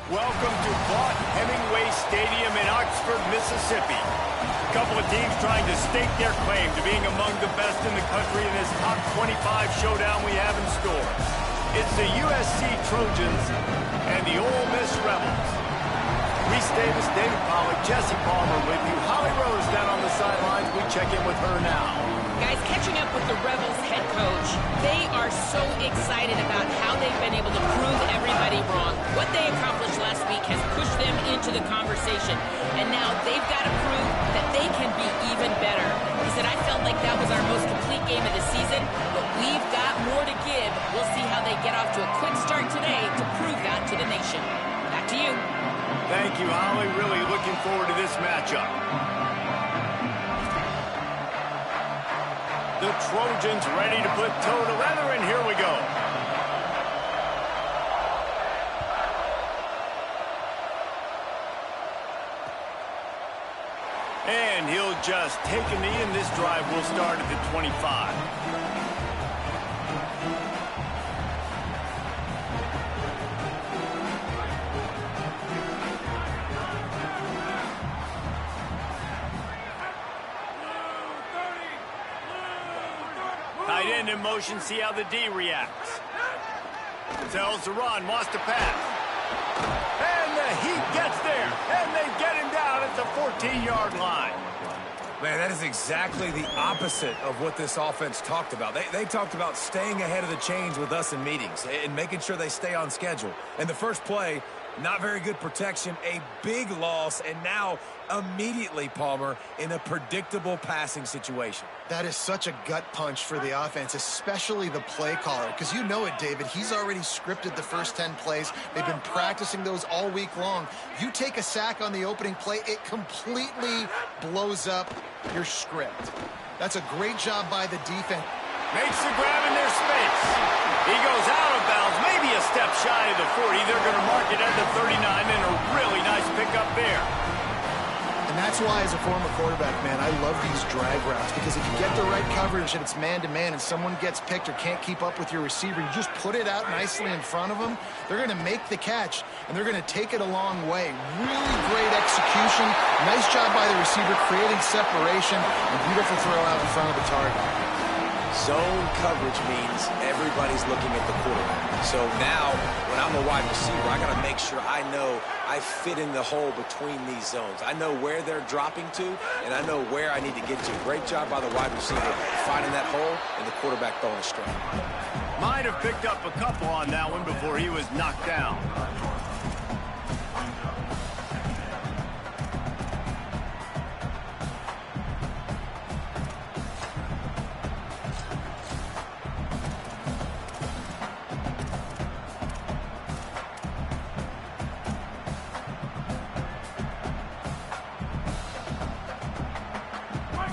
Welcome to Vaught Hemingway Stadium in Oxford, Mississippi. A couple of teams trying to stake their claim to being among the best in the country in this top 25 showdown we have in store. It's the USC Trojans and the Ole Miss Rebels. Reese Davis, David Pollack, Jesse Palmer with you. Holly Rose down on the sidelines. We check in with her now. Guys, catching up with the Rebels head coach, they are so excited about how they've been able to prove everybody wrong. What they accomplished last week has pushed them into the conversation, and now they've got to prove that they can be even better. He said, I felt like that was our most complete game of the season, but we've got more to give. We'll see how they get off to a quick start today to prove that to the nation. Back to you. Thank you, Holly. Really looking forward to this matchup. The Trojans ready to put toe to leather, and here we go. And he'll just take a knee, and this drive will start at the 25. Tight end in motion, see how the D reacts. Tells to run, wants to pass. And the Heat gets there, and they get him down at the 14-yard line. Man, that is exactly the opposite of what this offense talked about. They talked about staying ahead of the chains with us in meetings and making sure they stay on schedule. And the first play, not very good protection, a big loss, and now immediately, Palmer, in a predictable passing situation. That is such a gut punch for the offense, especially the play caller, because you know it, David. He's already scripted the first 10 plays. They've been practicing those all week long. You take a sack on the opening play, it completely blows up your script. That's a great job by the defense. Makes the grab in their space. He goes out of bounds, maybe a step shy of the 40. They're going to mark it at the 39, and a really nice pickup there. And that's why, as a former quarterback, man, I love these drag routes, because if you get the right coverage and it's man-to-man and someone gets picked or can't keep up with your receiver, you just put it out nicely in front of them. They're going to make the catch, and they're going to take it a long way. Really great execution. Nice job by the receiver creating separation, and beautiful throw out in front of the target. Zone coverage means everybody's looking at the quarterback. So now, when I'm a wide receiver, I got to make sure I know I fit in the hole between these zones. I know where they're dropping to, and I know where I need to get to. Great job by the wide receiver finding that hole, and the quarterback throwing a strike. Might have picked up a couple on that one before he was knocked down.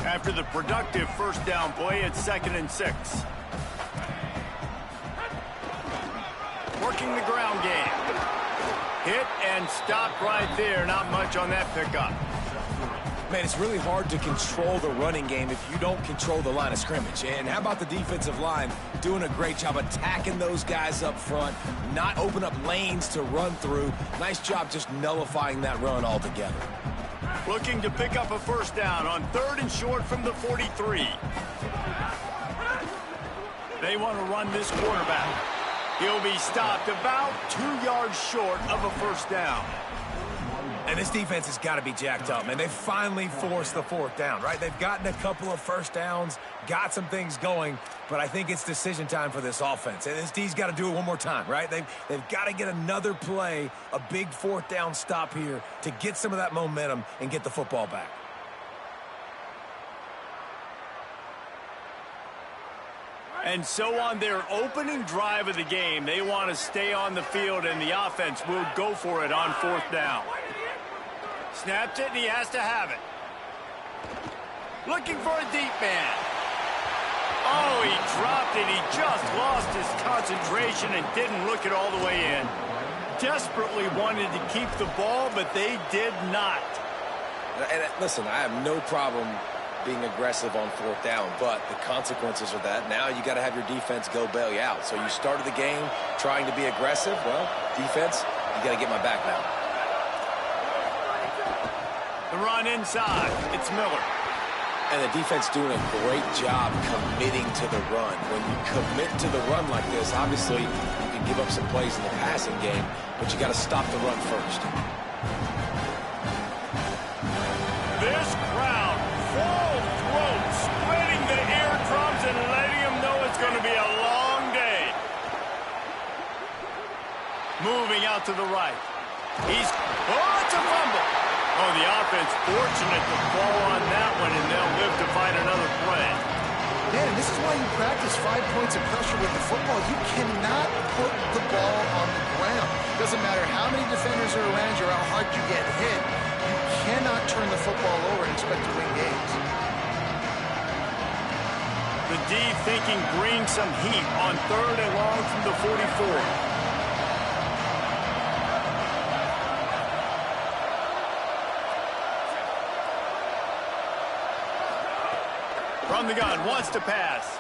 After the productive first down play, it's 2nd and 6. Working the ground game. Hit and stopped right there. Not much on that pickup. Man, it's really hard to control the running game if you don't control the line of scrimmage. And how about the defensive line doing a great job attacking those guys up front, not open up lanes to run through. Nice job just nullifying that run altogether. Looking to pick up a first down on 3rd and short from the 43. They want to run this quarterback. He'll be stopped about 2 yards short of a first down. And this defense has got to be jacked up, man. They finally forced the 4th down, right? They've gotten a couple of first downs, got some things going, but I think it's decision time for this offense. And this D's got to do it one more time, right? They've got to get another play, a big 4th down stop here to get some of that momentum and get the football back. And so on their opening drive of the game, they want to stay on the field, and the offense will go for it on 4th down. Snapped it, and he has to have it. Looking for a deep man. Oh, he dropped it. He just lost his concentration and didn't look it all the way in. Desperately wanted to keep the ball, but they did not. And listen, I have no problem being aggressive on 4th down, but the consequences of that, now you got to have your defense go bail you out. So you started the game trying to be aggressive. Well, defense, You got to get my back now. The run inside. It's Miller. And the defense doing a great job committing to the run. When you commit to the run like this, obviously you can give up some plays in the passing game, but you got to stop the run first. This crowd, full throat, splitting the eardrums and letting them know it's going to be a long day. Moving out to the right. It's a fumble. Oh, the offense fortunate to fall on that one, and they'll live to find another play. Man, this is why you practice 5 points of pressure with the football. You cannot put the ball on the ground. Doesn't matter how many defenders are around you or how hard you get hit. You cannot turn the football over and expect to win games. The D thinking bring some heat on 3rd and long from the 44. From the gun, wants to pass.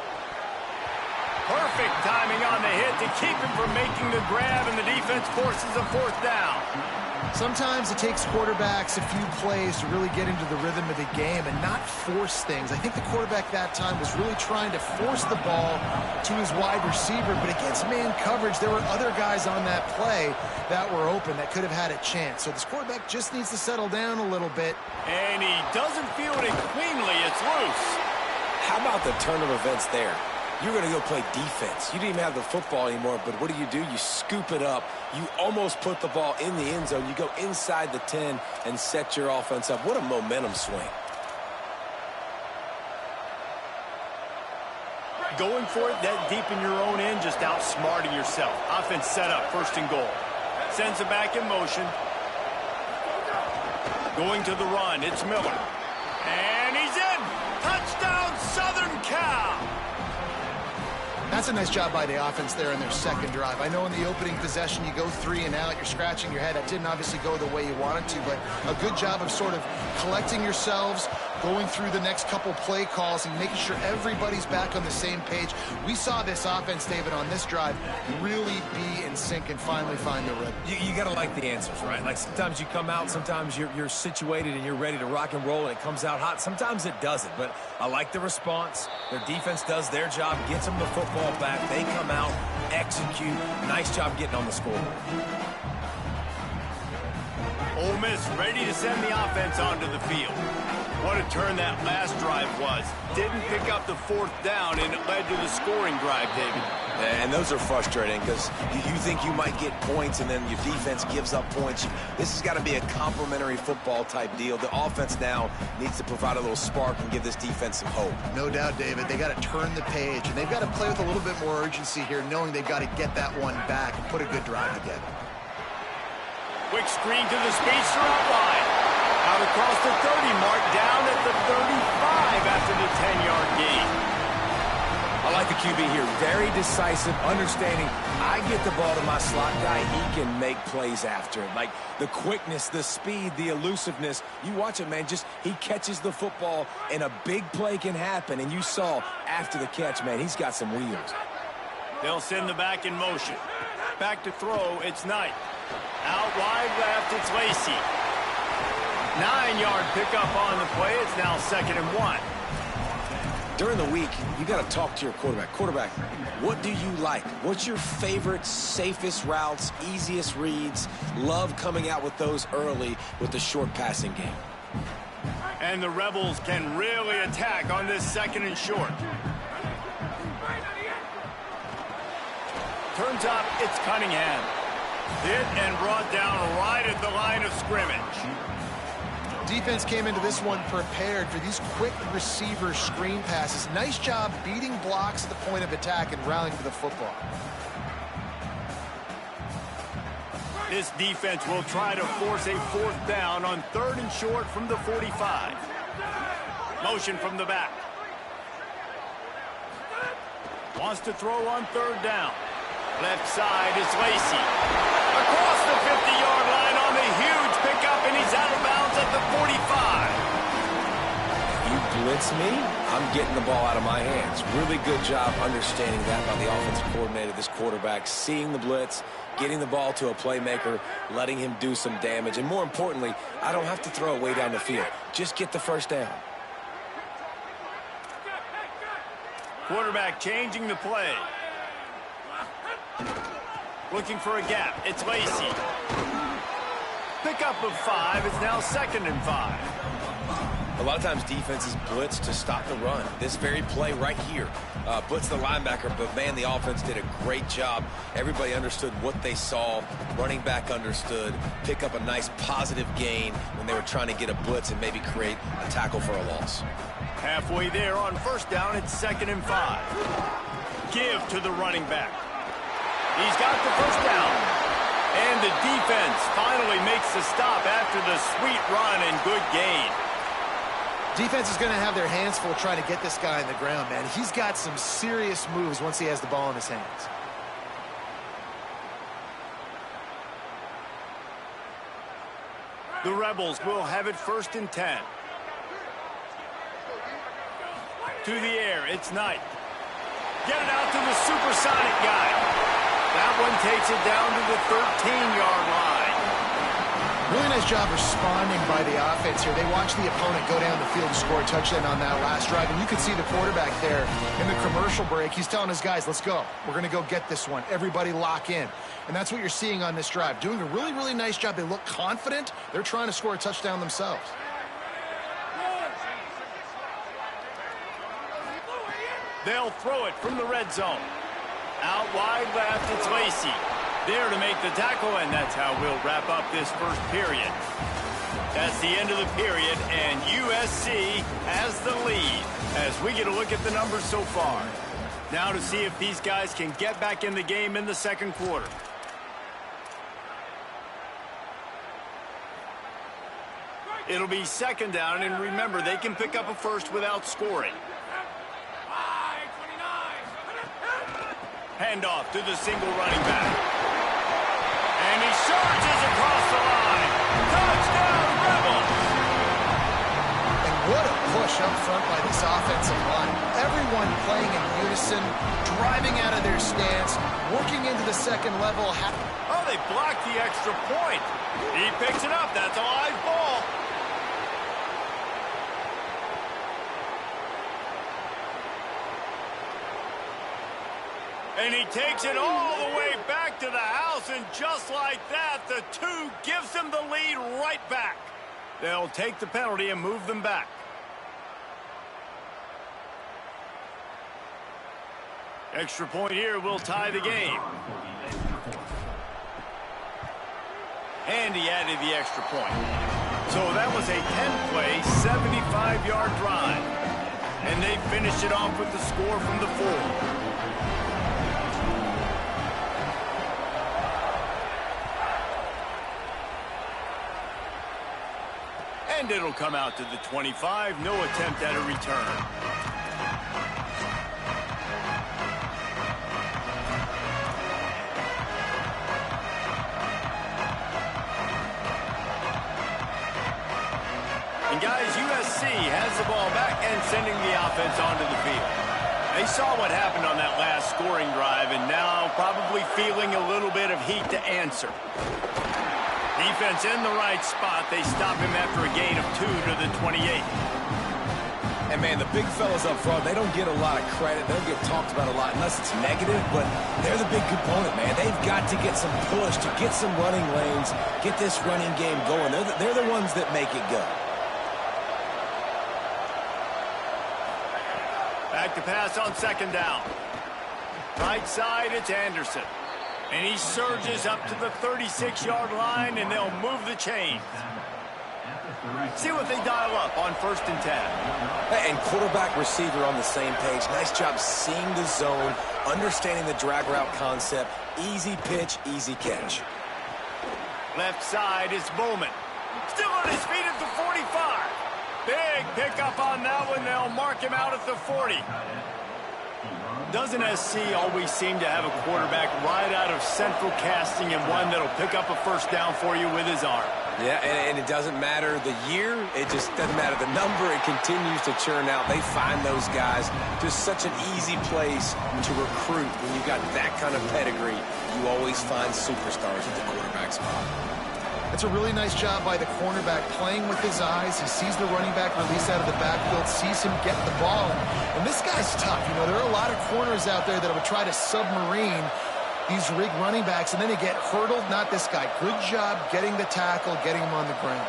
Perfect timing on the hit to keep him from making the grab, and the defense forces a 4th down. Sometimes it takes quarterbacks a few plays to really get into the rhythm of the game and not force things. I think the quarterback that time was really trying to force the ball to his wide receiver, but against man coverage, there were other guys on that play that were open that could have had a chance. So this quarterback just needs to settle down a little bit. And he doesn't field it cleanly. It's loose. How about the turn of events there? You're going to go play defense. You didn't even have the football anymore, but what do? You scoop it up. You almost put the ball in the end zone. You go inside the 10 and set your offense up. What a momentum swing. Going for it that deep in your own end, just outsmarting yourself. Offense set up, 1st and goal. Sends it back in motion. Going to the run, it's Miller. And he's in! Touchdown, Southern Cal! That's a nice job by the offense there in their 2nd drive. I know in the opening possession you go 3 and out, you're scratching your head. That didn't obviously go the way you wanted to, but a good job of sort of collecting yourselves, going through the next couple play calls and making sure everybody's back on the same page. We saw this offense, David, on this drive really be in sync and finally find the rhythm. You got to like the answers, right? Like sometimes you come out, sometimes you're situated and you're ready to rock and roll and it comes out hot. Sometimes it doesn't, but I like the response. Their defense does their job, gets them the football back. They come out, execute. Nice job getting on the scoreboard. Ole Miss ready to send the offense onto the field. What a turn that last drive was. Didn't pick up the 4th down, and it led to the scoring drive, David. And those are frustrating because you think you might get points and then your defense gives up points. This has got to be a complementary football type deal. The offense now needs to provide a little spark and give this defense some hope. No doubt, David. They got to turn the page, and they've got to play with a little bit more urgency here, knowing they've got to get that one back and put a good drive together. Quick screen to the speedster out wide. Out across the 30 mark, down at the 35 after the 10-yard gain. I like the QB here. Very decisive, understanding I get the ball to my slot guy, he can make plays after it. Like the quickness, the speed, the elusiveness. You watch it, man, just he catches the football and a big play can happen. And you saw after the catch, man, he's got some wheels. They'll send the back in motion. Back to throw, it's Knight. Out wide left, it's Lacey. 9-yard pickup on the play. It's now 2nd and 1. During the week, you got to talk to your quarterback. Quarterback, what do you like? What's your favorite, safest routes, easiest reads? Love coming out with those early with the short passing game. And the Rebels can really attack on this 2nd and short. Turns up, it's Cunningham. Hit and brought down right at the line of scrimmage. Defense came into this one prepared for these quick receiver screen passes. Nice job beating blocks at the point of attack and rallying to the football. This defense will try to force a 4th down on 3rd and short from the 45. Motion from the back. Wants to throw on 3rd down. Left side is Lacey. Across the 50-yard line on the huge pickup, and he's out of bounds at the 45. You blitz me, I'm getting the ball out of my hands. Really good job understanding that by the offensive coordinator, this quarterback, seeing the blitz, getting the ball to a playmaker, letting him do some damage. And more importantly, I don't have to throw it way down the field. Just get the first down. Quarterback changing the play. Looking for a gap. It's Lacey. Pickup of 5. It's now 2nd and 5. A lot of times defenses blitz to stop the run. This very play right here, blitz the linebacker, but man, the offense did a great job. Everybody understood what they saw. Running back understood. Pick up a nice positive gain when they were trying to get a blitz and maybe create a tackle for a loss. Halfway there on 1st down, it's 2nd and 5. Give to the running back. He's got the 1st down. And the defense finally makes the stop after the sweet run and good gain. Defense is going to have their hands full trying to get this guy on the ground, man. He's got some serious moves once he has the ball in his hands. The Rebels will have it 1st and 10. To the air, it's Knight. Get it out to the supersonic guy. That one takes it down to the 13-yard line. Really nice job responding by the offense here. They watched the opponent go down the field and score a touchdown on that last drive. And you can see the quarterback there in the commercial break. He's telling his guys, let's go. We're going to go get this one. Everybody lock in. And that's what you're seeing on this drive. Doing a really, really nice job. They look confident. They're trying to score a touchdown themselves. They'll throw it from the red zone. Out wide left, it's Lacey. There to make the tackle, and that's how we'll wrap up this first period. That's the end of the period, and USC has the lead as we get a look at the numbers so far. Now to see if these guys can get back in the game in the 2nd quarter. It'll be 2nd down, and remember, they can pick up a first without scoring. Handoff to the single running back. And he charges across the line. Touchdown, Rebels! And what a push up front by this offensive line. Everyone playing in unison, driving out of their stance, working into the 2nd level. Oh, they blocked the extra point. He picks it up. That's a live ball. And he takes it all the way back to the house, and just like that, the 2 gives them the lead right back. They'll take the penalty and move them back. Extra point here will tie the game. And he added the extra point. So that was a 10-play, 75-yard drive. And they finished it off with the score from the 4. And it'll come out to the 25. No attempt at a return. And guys, USC has the ball back and sending the offense onto the field. They saw what happened on that last scoring drive and now probably feeling a little bit of heat to answer. Defense in the right spot. They stop him after a gain of 2 to the 28. And, man, the big fellas up front, they don't get a lot of credit. They don't get talked about a lot unless it's negative, but they're the big component, man. They've got to get some push, to get some running lanes, get this running game going. They're the ones that make it go. Back to pass on 2nd down. Right side, it's Anderson. And he surges up to the 36-yard line, and they'll move the chains. See what they dial up on 1st and 10. And quarterback, receiver on the same page. Nice job seeing the zone, understanding the drag route concept. Easy pitch, easy catch. Left side is Bowman. Still on his feet at the 45. Big pickup on that one. They'll mark him out at the 40. Doesn't SC always seem to have a quarterback right out of central casting and one that'll pick up a 1st down for you with his arm? Yeah, and it doesn't matter the year. It just doesn't matter the number. It continues to churn out. They find those guys. Just such an easy place to recruit. When you've got that kind of pedigree, you always find superstars at the quarterback spot. It's a really nice job by the cornerback playing with his eyes. He sees the running back release out of the backfield, sees him get the ball. And this guy's tough. You know, there are a lot of corners out there that would try to submarine these rig running backs, and then they get hurdled. Not this guy. Good job getting the tackle, getting him on the ground.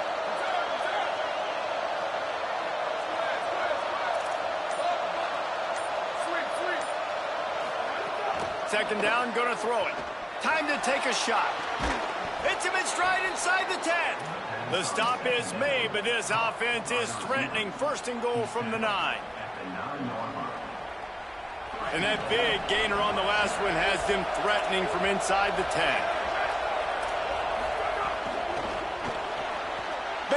Second down, gonna throw it. Time to take a shot. Hits him in stride inside the 10. The stop is made, but this offense is threatening. First and goal from the 9. And that big gainer on the last one has them threatening from inside the 10.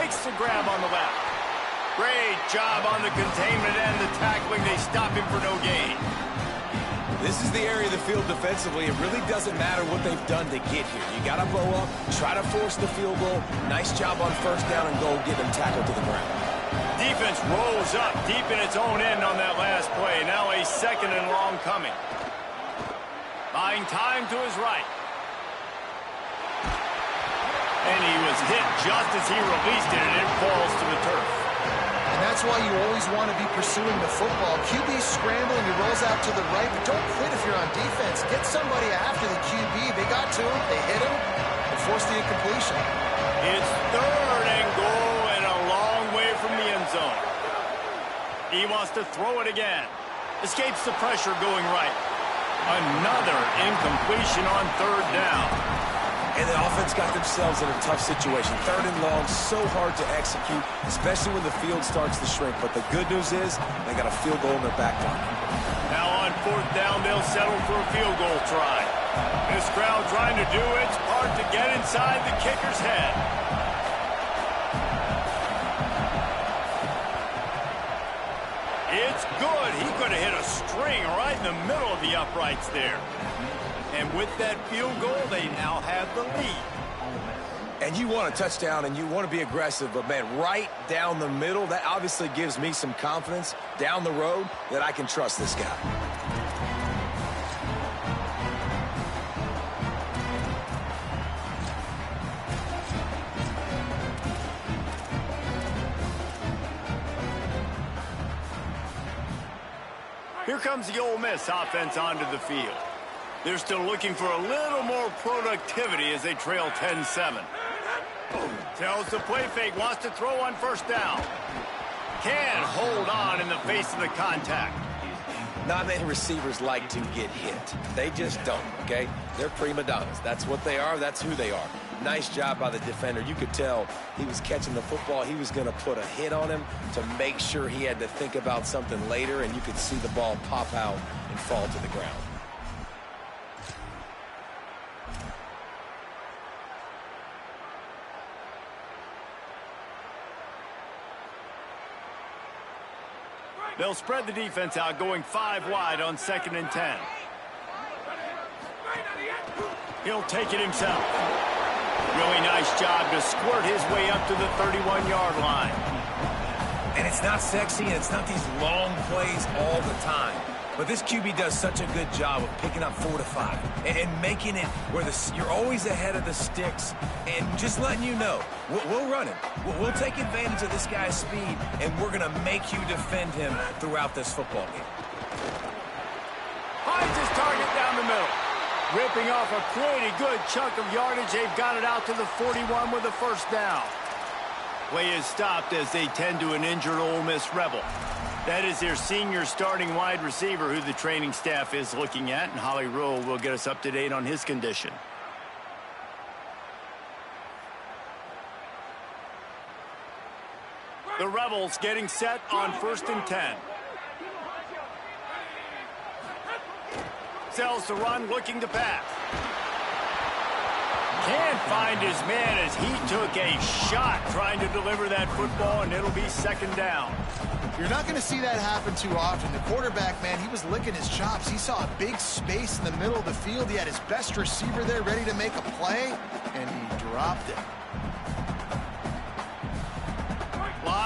Makes the grab on the left. Great job on the containment and the tackling. They stop him for no gain. This is the area of the field defensively. It really doesn't matter what they've done to get here. You got to blow up, try to force the field goal. Nice job on first down and goal, get them tackled to the ground. Defense rolls up deep in its own end on that last play. Now a second and long coming. Buying time to his right. And he was hit just as he released it, and it falls to the turf. And that's why you always want to be pursuing the football. QB's scrambling, he rolls out to the right, but don't quit if you're on defense. Get somebody after the QB. They got to him, they hit him, and forced the incompletion. It's third and goal and a long way from the end zone. He wants to throw it again. Escapes the pressure going right. Another incompletion on third down. And the offense got themselves in a tough situation. Third and long, so hard to execute, especially when the field starts to shrink. But the good news is they got a field goal in their back pocket. Now on fourth down, they'll settle for a field goal try. This crowd trying to do its part to get inside the kicker's head. It's good. He could have hit a string right in the middle of the uprights there. And with that field goal, they now have the lead. And you want a touchdown and you want to be aggressive, but man, right down the middle, that obviously gives me some confidence down the road that I can trust this guy. Here comes the Ole Miss offense onto the field. They're still looking for a little more productivity as they trail 10-7. Tells the play fake, wants to throw on first down. Can't hold on in the face of the contact. Not many receivers like to get hit. They just don't, okay? They're prima donnas. That's what they are. That's who they are. Nice job by the defender. You could tell he was catching the football. He was going to put a hit on him to make sure he had to think about something later, and you could see the ball pop out and fall to the ground. They'll spread the defense out, going 5 wide on 2nd and 10. He'll take it himself. Really nice job to squirt his way up to the 31-yard line. And it's not sexy, and it's not these long plays all the time. But this QB does such a good job of picking up 4 to 5 and making it where you're always ahead of the sticks and just letting you know, we'll run him. We'll take advantage of this guy's speed, and we're going to make you defend him throughout this football game. Finds his target down the middle. Ripping off a pretty good chunk of yardage. They've got it out to the 41 with a first down. Play is stopped as they tend to an injured Ole Miss Rebel. That is their senior starting wide receiver who the training staff is looking at, and Holly Rowe will get us up to date on his condition. The Rebels getting set on 1st and 10. Sells the run, looking to pass. Can't find his man as he took a shot trying to deliver that football, and it'll be 2nd down. You're not going to see that happen too often. The quarterback, man, he was licking his chops. He saw a big space in the middle of the field. He had his best receiver there ready to make a play, and he dropped it.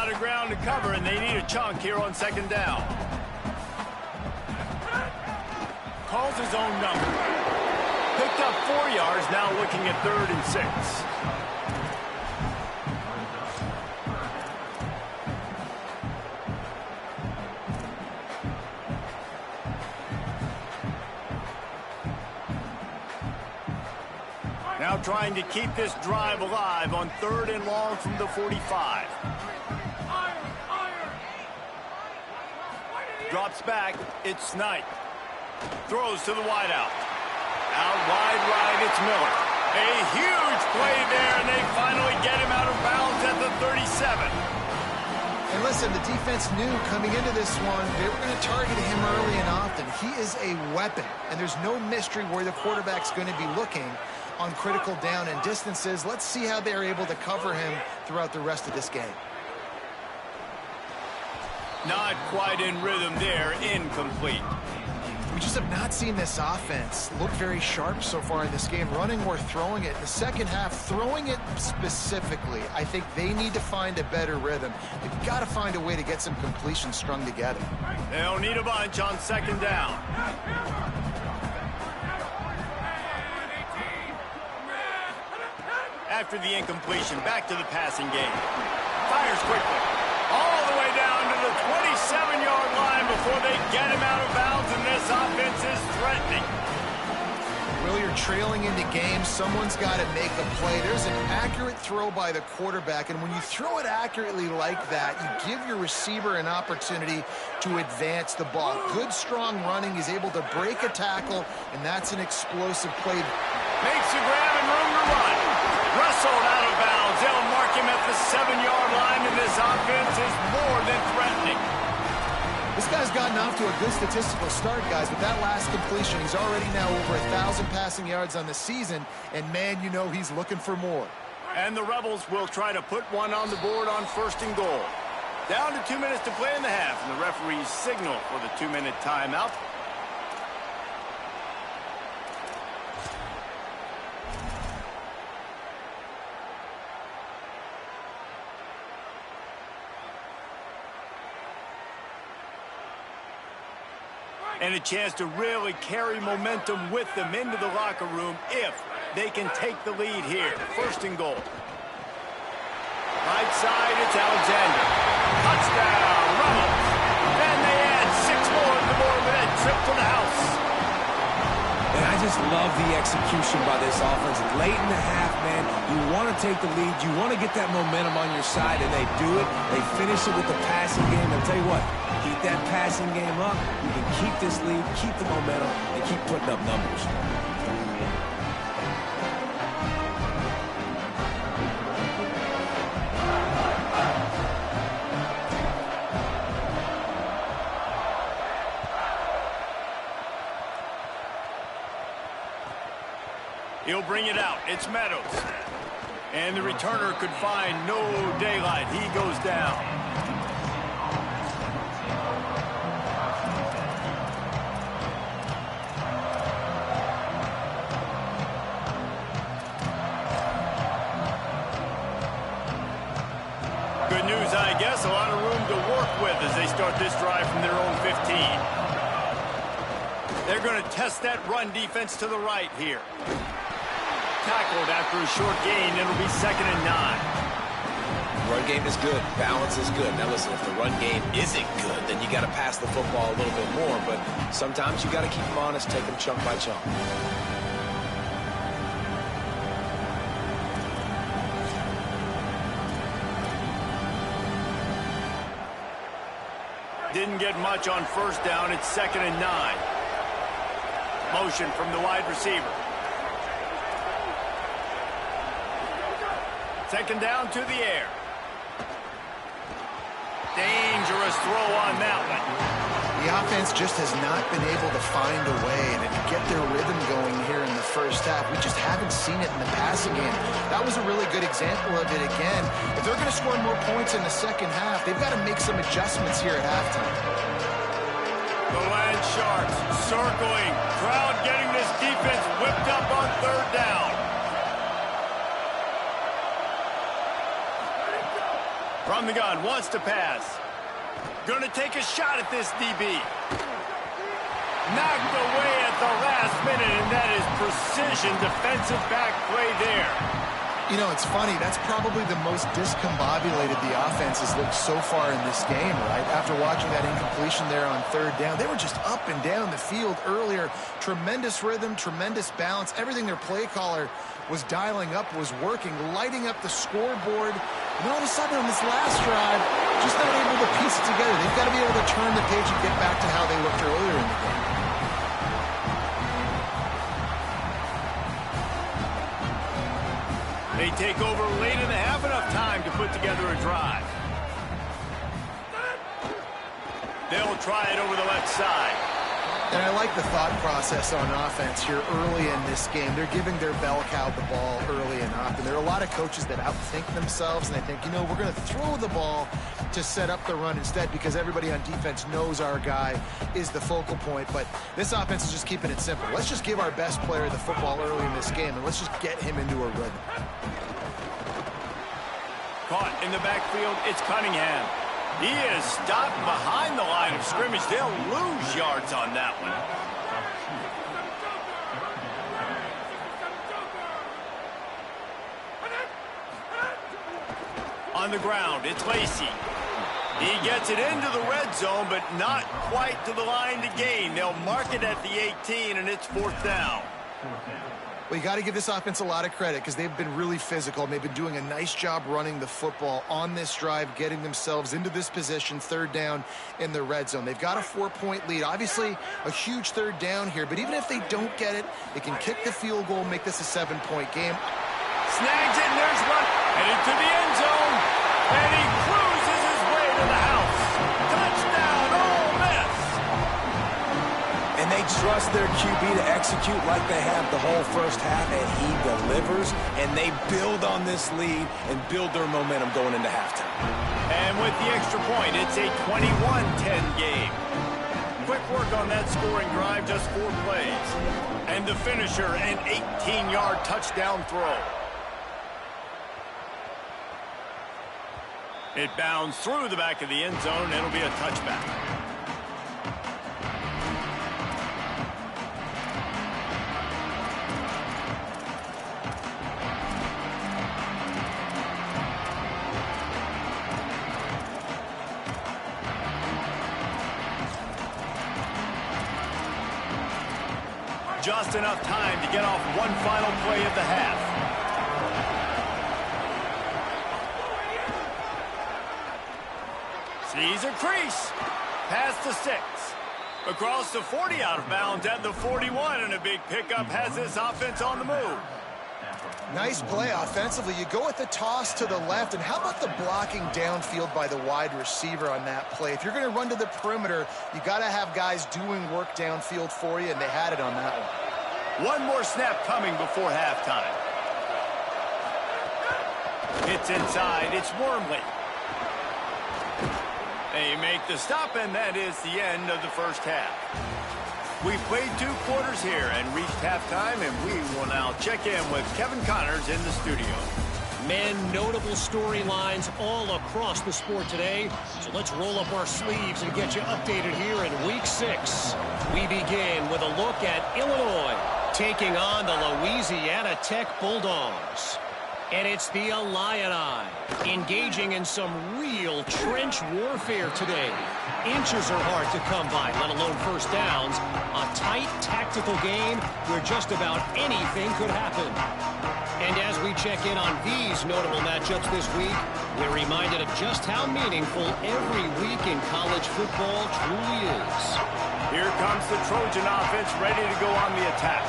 lot of ground to cover, and they need a chunk here on second down. Calls his own number. Picked up 4 yards, now looking at 3rd and 6. Now trying to keep this drive alive on 3rd and long from the 45. Drops back, it's Snipe. Throws to the wideout. Out wide right, it's Miller. A huge play there, and they finally get him out of bounds at the 37. And listen, the defense knew coming into this one, they were going to target him early and often. He is a weapon, and there's no mystery where the quarterback's going to be looking on critical down and distances. Let's see how they're able to cover him throughout the rest of this game. Not quite in rhythm there, incomplete. We just have not seen this offense look very sharp so far in this game, running or throwing it. In the second half, throwing it specifically, I think they need to find a better rhythm. They've got to find a way to get some completions strung together. They'll need a bunch on second down. After the incompletion, back to the passing game. Fires quickly. All the way down to the 27-yard line before they get him out of bounds, and this offense is threatening. Well, you're trailing into games. Someone's got to make a play. There's an accurate throw by the quarterback, and when you throw it accurately like that, you give your receiver an opportunity to advance the ball. Good, strong running. He's able to break a tackle, and that's an explosive play. Makes the grab and room to run. Wrestled out of bounds. They'll mark him at the 7-yard line, and this offense is more than threatening. This guy's gotten off to a good statistical start, guys. With that last completion, he's already now over 1,000 passing yards on the season, and man, you know he's looking for more. And the Rebels will try to put one on the board on 1st and goal. Down to 2 minutes to play in the half, and the referees signal for the 2-minute timeout. And a chance to really carry momentum with them into the locker room if they can take the lead here. 1st and goal. Right side, it's Alexander. Touchdown, Rebels. And they add 6 more to the board with that trip to the house. And I just love the execution by this offense. Late in the half, man, you want to take the lead. You want to get that momentum on your side, and they do it. They finish it with the passing game. I'll tell you what, keep that passing game up. You can keep this lead, keep the momentum, and keep putting up numbers. He'll bring it out. It's Meadows. And the returner could find no daylight. He goes down. Good news, I guess. A lot of room to work with as they start this drive from their own 15. They're going to test that run defense to the right here. Tackled after a short gain. It'll be 2nd and 9. Run game is good. Balance is good. Now listen, if the run game isn't good, then you got to pass the football a little bit more. But sometimes you got to keep them honest, take them chunk by chunk. Didn't get much on 1st down. It's 2nd and 9. Motion from the wide receiver. 2nd down to the air. Dangerous throw on that one. The offense just has not been able to find a way to get their rhythm going here in the 1st half. We just haven't seen it in the passing game. That was a really good example of it again. If they're going to score more points in the 2nd half, they've got to make some adjustments here at halftime. The Land Sharks circling. Crowd getting this defense whipped up on 3rd down. From the gun, wants to pass. Gonna take a shot at this DB. Knocked away at the last minute, and that is precision defensive back play there. You know, it's funny. That's probably the most discombobulated the offense has looked so far in this game, right? After watching that incompletion there on third down, they were just up and down the field earlier. Tremendous rhythm, tremendous balance. Everything their play caller was dialing up was working, lighting up the scoreboard. And all of a sudden on this last drive, just not able to piece it together. They've got to be able to turn the page and get back to how they looked earlier in the game. They take over late in the half, enough time to put together a drive. They'll try it over the left side. And I like the thought process on offense here early in this game. They're giving their bell cow the ball early and often. There are a lot of coaches that outthink themselves, and they think, you know, we're going to throw the ball to set up the run instead because everybody on defense knows our guy is the focal point. But this offense is just keeping it simple. Let's just give our best player the football early in this game, and let's just get him into a rhythm. Caught in the backfield, it's Cunningham. He is stopped behind the line of scrimmage. They'll lose yards on that one. On the ground, it's Lacey. He gets it into the red zone, but not quite to the line to gain. They'll mark it at the 18, and it's fourth down. Well, you got to give this offense a lot of credit because they've been really physical, and they've been doing a nice job running the football on this drive, getting themselves into this position, third down in the red zone. They've got a 4-point lead. Obviously, a huge third down here, but even if they don't get it, they can kick the field goal, make this a 7-point game. Snags it, and there's one. Headed to the end zone, and he cruises his way to the house. Touchdown, Ole Miss! And they trust their QB to execute like they have the whole first half, and he delivers, and they build on this lead and build their momentum going into halftime. And with the extra point, it's a 21-10 game. Quick work on that scoring drive, just 4 plays. And the finisher, an 18-yard touchdown throw. It bounds through the back of the end zone, and it'll be a touchback. Just enough time to get off one final play of the half. Sees a crease. Past the 6. Across the 40, out of bounds at the 41, and a big pickup has this offense on the move. Nice play offensively. You go with the toss to the left, and how about the blocking downfield by the wide receiver on that play? If you're going to run to the perimeter, you got to have guys doing work downfield for you, and they had it on that one. One more snap coming before halftime. It's inside. It's Wormley. They make the stop, and that is the end of the first half. We've played 2 quarters here and reached halftime, and we will now check in with Kevin Connors in the studio. Men, notable storylines all across the sport today. So let's roll up our sleeves and get you updated here in Week 6. We begin with a look at Illinois taking on the Louisiana Tech Bulldogs. And it's the Illini engaging in some real trench warfare today. Inches are hard to come by, let alone first downs. A tight tactical game where just about anything could happen. And as we check in on these notable matchups this week, we're reminded of just how meaningful every week in college football truly is. Here comes the Trojan offense ready to go on the attack.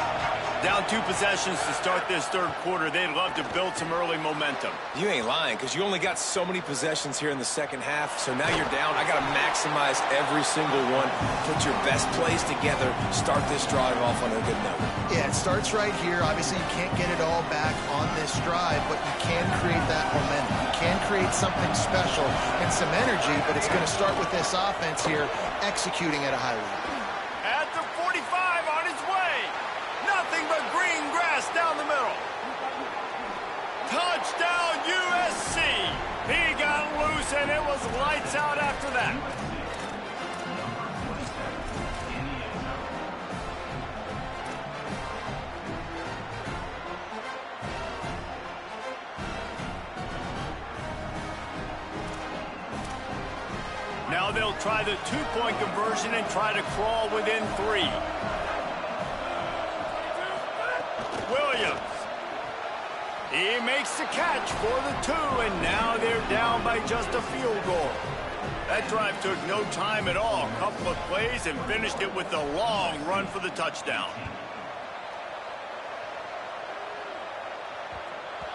Down 2 possessions to start this third quarter. They'd love to build some early momentum. You ain't lying, because you only got so many possessions here in the second half, so now you're down. I got to maximize every single one. Put your best plays together. Start this drive off on a good note. Yeah, it starts right here. Obviously, you can't get it all back on this drive, but you can create that momentum. You can create something special and some energy, but it's going to start with this offense here executing at a high level. At the 45 on his way. Nothing but green grass down the middle. Touchdown USC. He got loose and it was lights out after that. Now they'll try the two-point conversion and try to crawl within 3. Williams. He makes the catch for the 2, and now they're down by just a field goal. That drive took no time at all. A couple of plays and finished it with a long run for the touchdown.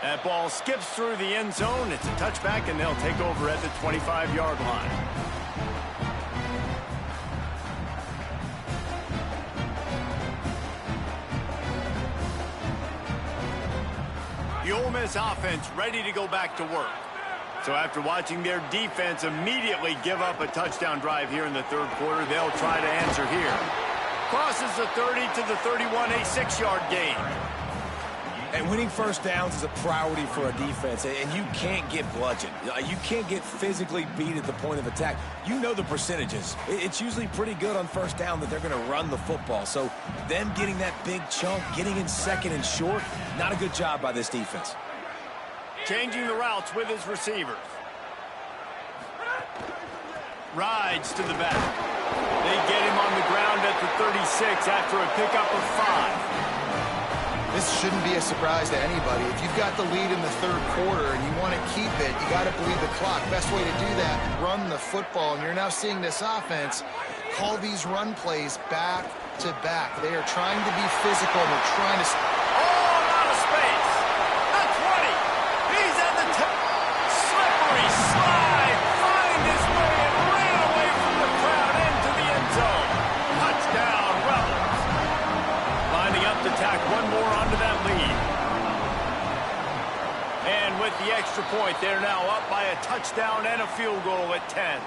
That ball skips through the end zone. It's a touchback, and they'll take over at the 25-yard line. The Ole Miss offense ready to go back to work. So after watching their defense immediately give up a touchdown drive here in the third quarter, they'll try to answer here. Crosses the 30 to the 31, a 6-yard gain. And winning first downs is a priority for a defense, and you can't get bludgeoned. You can't get physically beat at the point of attack. You know the percentages. It's usually pretty good on first down that they're going to run the football. So them getting that big chunk, getting in second and short, not a good job by this defense. Changing the routes with his receivers. Rides to the back. They get him on the ground at the 36 after a pickup of 5. This shouldn't be a surprise to anybody. If you've got the lead in the third quarter and you want to keep it, you got to bleed the clock. Best way to do that, run the football. And you're now seeing this offense call these run plays back to back. They are trying to be physical. They're trying to... Oh, out of space. The 20. He's at the 10. Slippery slide. Find his way and ran away from the crowd into the end zone. Touchdown, Rebels. Lining up to tack one more onto that lead. And with the extra point, they're now up by a touchdown and a field goal at 10.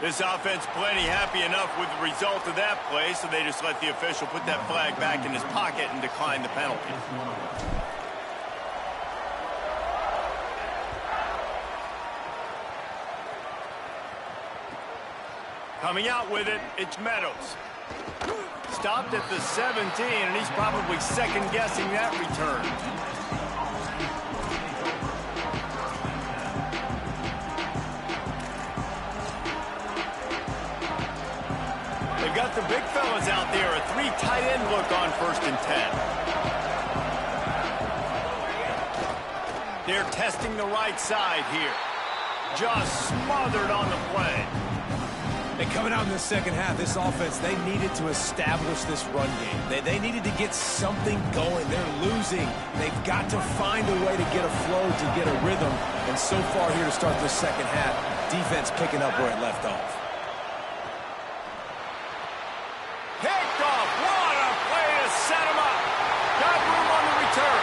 This offense plenty happy enough with the result of that play, so they just let the official put that flag back in his pocket and decline the penalty. Coming out with it, it's Meadows. Stopped at the 17, and he's probably second-guessing that return. They've got the big fellas out there, a 3 tight end look on 1st and 10. They're testing the right side here. Just smothered on the play. And coming out in the second half, this offense, they needed to establish this run game. They needed to get something going. They're losing. They've got to find a way to get a flow, to get a rhythm. And so far here to start the second half, defense picking up where it left off. Picked off. What a play to set him up. Got room on the return.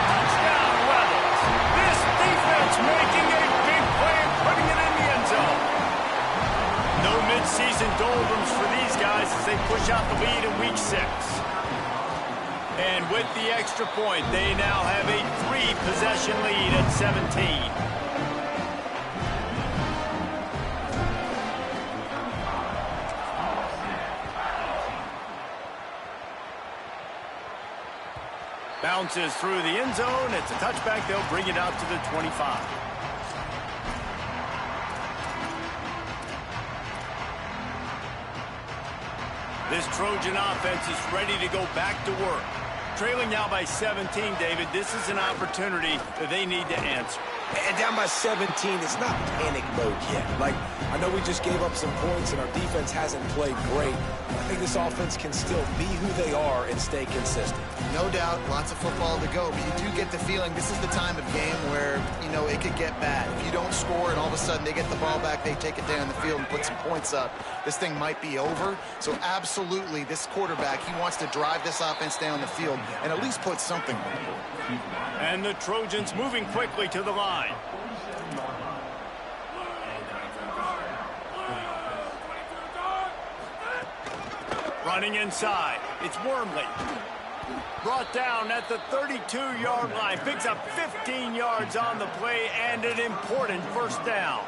Touchdown, Rebels. This defense making a big play and putting it in the end zone. No mid-season doldrums for these guys as they push out the lead in week 6. And with the extra point, they now have a 3-possession lead at 17. Bounces through the end zone. It's a touchback. They'll bring it out to the 25. This Trojan offense is ready to go back to work. Trailing now by 17, David, this is an opportunity that they need to answer. And down by 17, it's not panic mode yet. Like, I know we just gave up some points and our defense hasn't played great. I think this offense can still be who they are and stay consistent. No doubt, lots of football to go, but you do get the feeling this is the time of game where, you know, it could get bad. If you don't score and all of a sudden they get the ball back, they take it down the field and put some points up, this thing might be over. So absolutely, this quarterback, he wants to drive this offense down the field and at least put something on. And the Trojans moving quickly to the line. Running inside, it's Wormley. Brought down at the 32-yard line. Picks up 15 yards on the play and an important first down.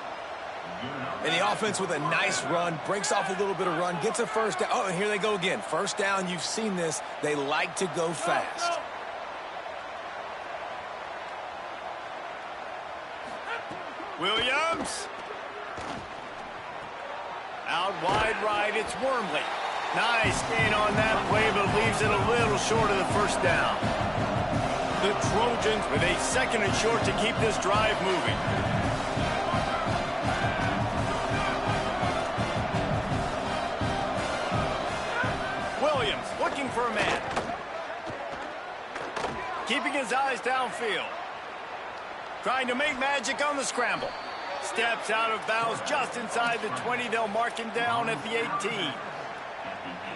And the offense with a nice run, breaks off a little bit of run, gets a first down. Oh, and here they go again. First down, you've seen this. They like to go fast. Williams. Out wide right, it's Wormley. Nice gain on that play, but leaves it a little short of the first down. The Trojans with a second and short to keep this drive moving. Williams looking for a man. Keeping his eyes downfield. Trying to make magic on the scramble. Steps out of bounds just inside the 20. They'll mark him down at the 18.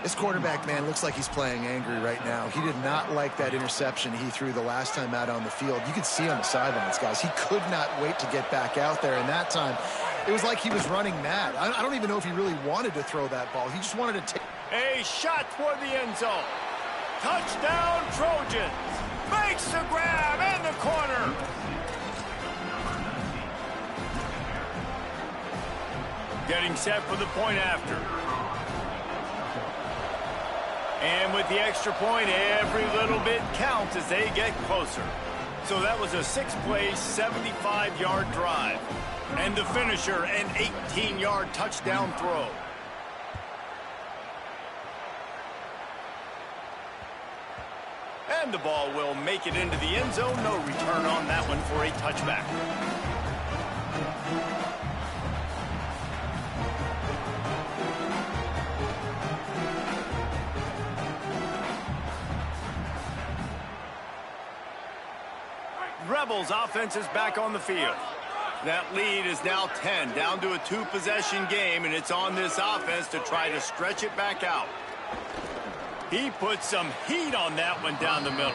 This quarterback, man, looks like he's playing angry right now. He did not like that interception he threw the last time out on the field. You could see on the sidelines, guys. He could not wait to get back out there. And that time, it was like he was running mad. I don't even know if he really wanted to throw that ball. He just wanted to take... A shot toward the end zone. Touchdown, Trojans. Makes the grab in the corner. Getting set for the point after. And with the extra point, every little bit counts as they get closer. So that was a 6-play, 75-yard drive. And the finisher, an 18-yard touchdown throw. And the ball will make it into the end zone. No return on that one for a touchback. Rebels offense is back on the field. That lead is now 10, down to a 2-possession game, and it's on this offense to try to stretch it back out. He put some heat on that one down the middle.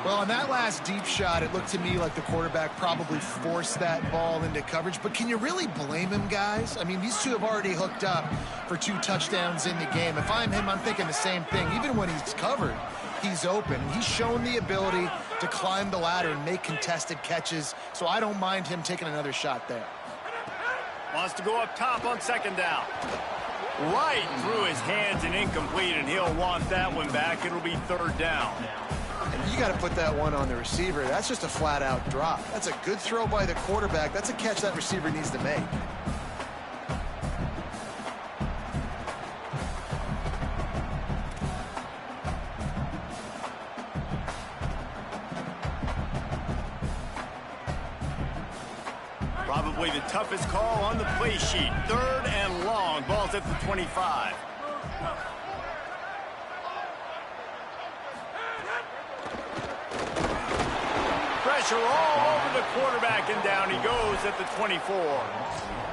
Well, on that last deep shot, it looked to me like the quarterback probably forced that ball into coverage. But can you really blame him, guys? I mean, these two have already hooked up for 2 touchdowns in the game. If I'm him, I'm thinking the same thing. Even when he's covered, he's open. He's shown the ability to climb the ladder and make contested catches, so I don't mind him taking another shot there. Wants to go up top on second down. Right through his hands and incomplete, and he'll want that one back. It'll be third down. And you got to put that one on the receiver. That's just a flat-out drop. That's a good throw by the quarterback. That's a catch that receiver needs to make. Probably the toughest call on the play sheet. Third and long. Ball's at the 25. Pressure all over the quarterback, and down he goes at the 24.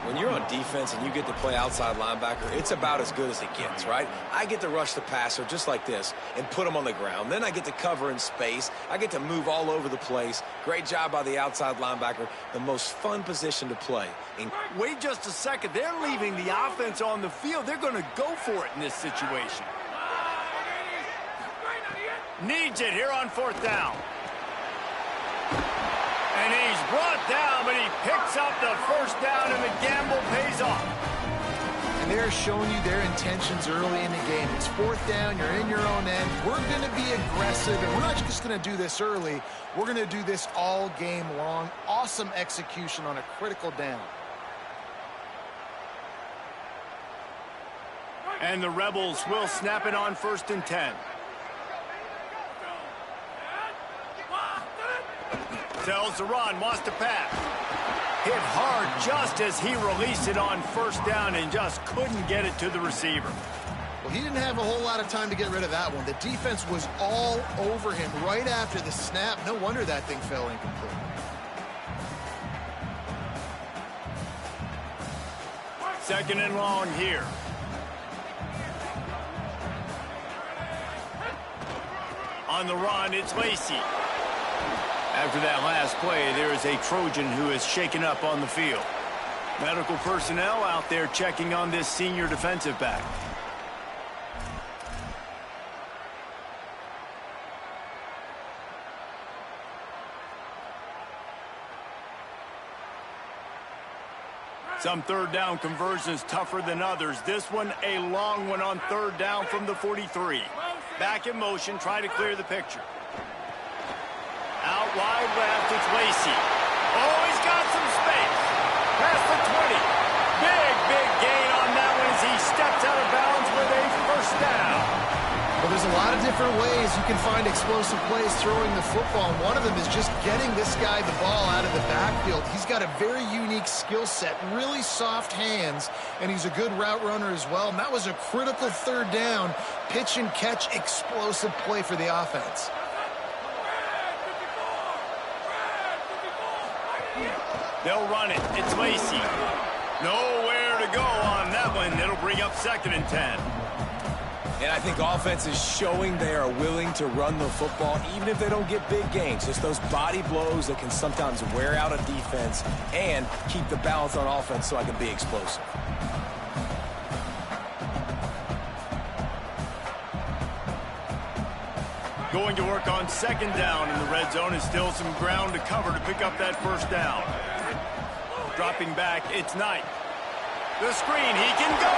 When you're on defense and you get to play outside linebacker, it's about as good as it gets, right? I get to rush the passer just like this and put him on the ground. Then I get to cover in space. I get to move all over the place. Great job by the outside linebacker. The most fun position to play. Wait just a second. They're leaving the offense on the field. They're going to go for it in this situation. Needs it here on fourth down. And he's brought down, but he picks up the first down, and the gamble pays off. And they're showing you their intentions early in the game. It's fourth down, you're in your own end. We're going to be aggressive, and we're not just going to do this early. We're going to do this all game long. Awesome execution on a critical down. And the Rebels will snap it on 1st and 10. Tells the run, wants to pass. Hit hard just as he released it on first down and just couldn't get it to the receiver. Well, he didn't have a whole lot of time to get rid of that one. The defense was all over him right after the snap. No wonder that thing fell incomplete. Second and long here. On the run, it's Lacey. After that last play, there is a Trojan who is shaken up on the field. Medical personnel out there checking on this senior defensive back. Some third down conversions tougher than others. This one a long one on third down from the 43. Back in motion, try to clear the picture. Out wide left, it's Lacy. Oh, he's got some space. Past the 20. Big gain on that one as he steps out of bounds with a first down. Well, there's a lot of different ways you can find explosive plays throwing the football, and one of them is just getting this guy the ball out of the backfield. He's got a very unique skill set, really soft hands, and he's a good route runner as well. And that was a critical third down, pitch and catch explosive play for the offense. They'll run it. It's Lacy. Nowhere to go on that one. It'll bring up 2nd and 10. And I think offense is showing they are willing to run the football, even if they don't get big gains. Just those body blows that can sometimes wear out a defense and keep the balance on offense so I can be explosive. Going to work on 2nd down in the red zone, and still some ground to cover to pick up that first down. Dropping back, it's Knight. The screen, he can go.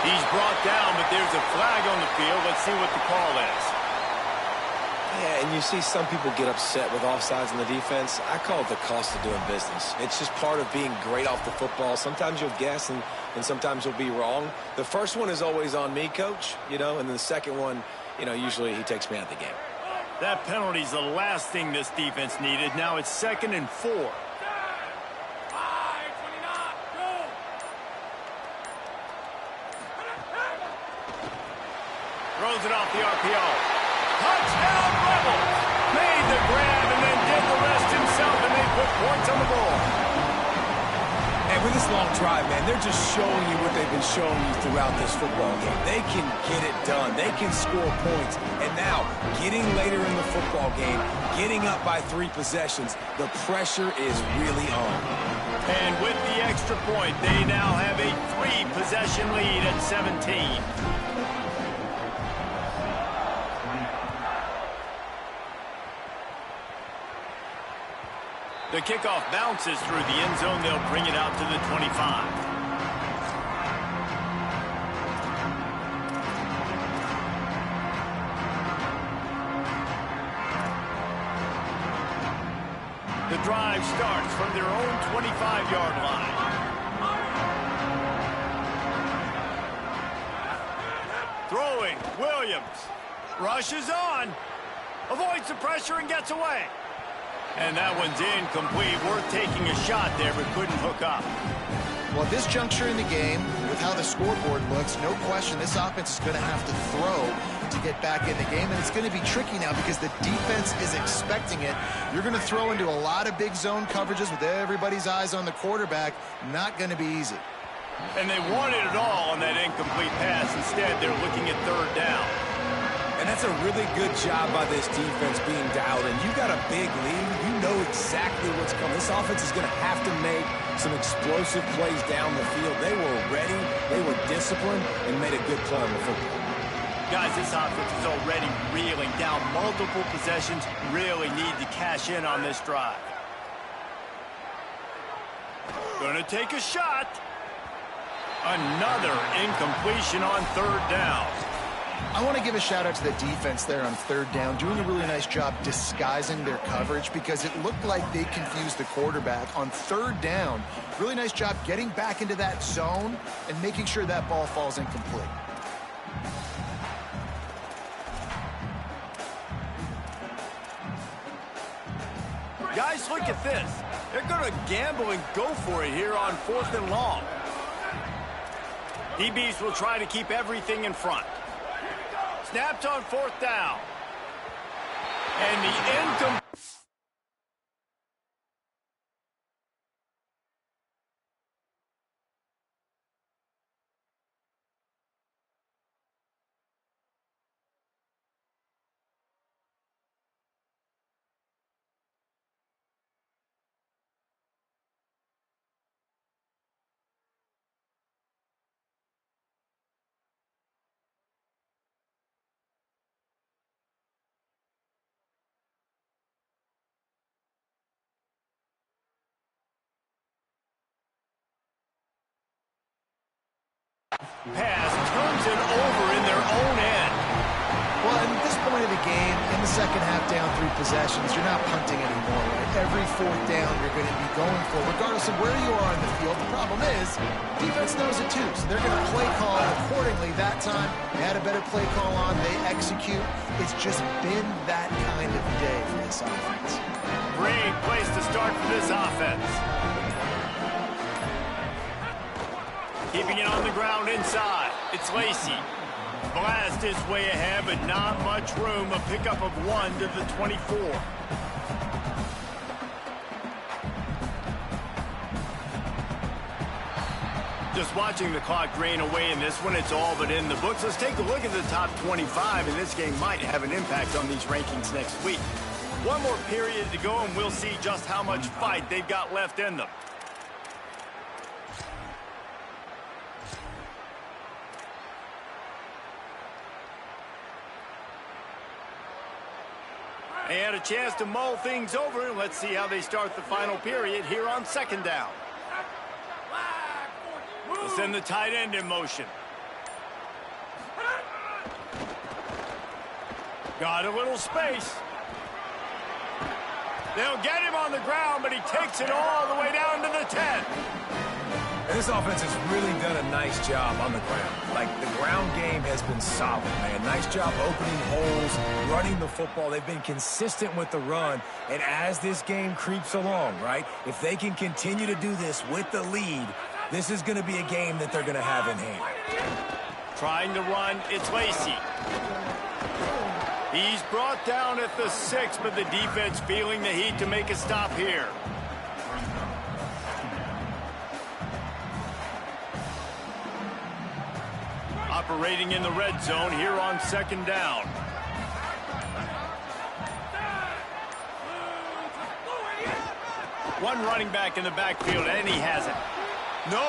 He's brought down, but there's a flag on the field. Let's see what the call is. Yeah, and you see some people get upset with offsides in the defense. I call it the cost of doing business. It's just part of being great off the football. Sometimes you'll guess, and sometimes you'll be wrong. The first one is always on me, Coach, and then the second one, usually he takes me out of the game. That penalty's the last thing this defense needed. Now it's 2nd and 4. Throws it off the RPO. Touchdown, Rebels! Made the grab and then did the rest himself, and they put points on the board. And with this long drive, man, they're just showing you what they've been showing you throughout this football game. They can get it done. They can score points. And now, getting later in the football game, getting up by 3 possessions, the pressure is really on. And with the extra point, they now have a 3-possession lead at 17. The kickoff bounces through the end zone. They'll bring it out to the 25. The drive starts from their own 25-yard line. Throwing, Williams. Rushes on. Avoids the pressure and gets away. And that one's incomplete. Worth taking a shot there, but couldn't hook up. Well, at this juncture in the game, with how the scoreboard looks, no question this offense is going to have to throw to get back in the game. And it's going to be tricky now because the defense is expecting it. You're going to throw into a lot of big zone coverages with everybody's eyes on the quarterback. Not going to be easy. And they wanted it all on that incomplete pass. Instead, they're looking at 3rd down. And that's a really good job by this defense being dialed in. You got a big lead. You know exactly what's coming. This offense is going to have to make some explosive plays down the field. They were ready, they were disciplined, and made a good play on the football. Guys, this offense is already reeling down multiple possessions. Really need to cash in on this drive. Gonna take a shot. Another incompletion on 3rd down. I want to give a shout out to the defense there on 3rd down, doing a really nice job disguising their coverage because it looked like they confused the quarterback on 3rd down. Really nice job getting back into that zone and making sure that ball falls incomplete. Guys, look at this. They're going to gamble and go for it here on 4th and long. DBs will try to keep everything in front. Snapped on 4th down. And the incomplete. Pass turns it over in their own end. Well, at this point of the game, in the second half down 3 possessions, you're not punting anymore, right? Every 4th down you're going to be going for, regardless of where you are on the field. The problem is, defense knows it too, so they're going to play call accordingly. That time, they had a better play call on, they execute. It's just been that kind of day for this offense. Great place to start for this offense. Keeping it on the ground inside. It's Lacey. Blast his way ahead, but not much room. A pickup of 1 to the 24. Just watching the clock drain away in this one. It's all but in the books. Let's take a look at the top 25, and this game might have an impact on these rankings next week. One more period to go, and we'll see just how much fight they've got left in them. They had a chance to mull things over. Let's see how they start the final period here on 2nd down. We'll send the tight end in motion. Got a little space. They'll get him on the ground, but he takes it all the way down to the 10. And this offense has really done a nice job on the ground. Like, the ground game has been solid, man. Nice job opening holes, running the football. They've been consistent with the run. And as this game creeps along, right, if they can continue to do this with the lead, this is going to be a game that they're going to have in hand. Trying to run, it's Lacey. He's brought down at the 6, but the defense feeling the heat to make a stop here. Operating in the red zone here on 2nd down. One running back in the backfield, and he has it. No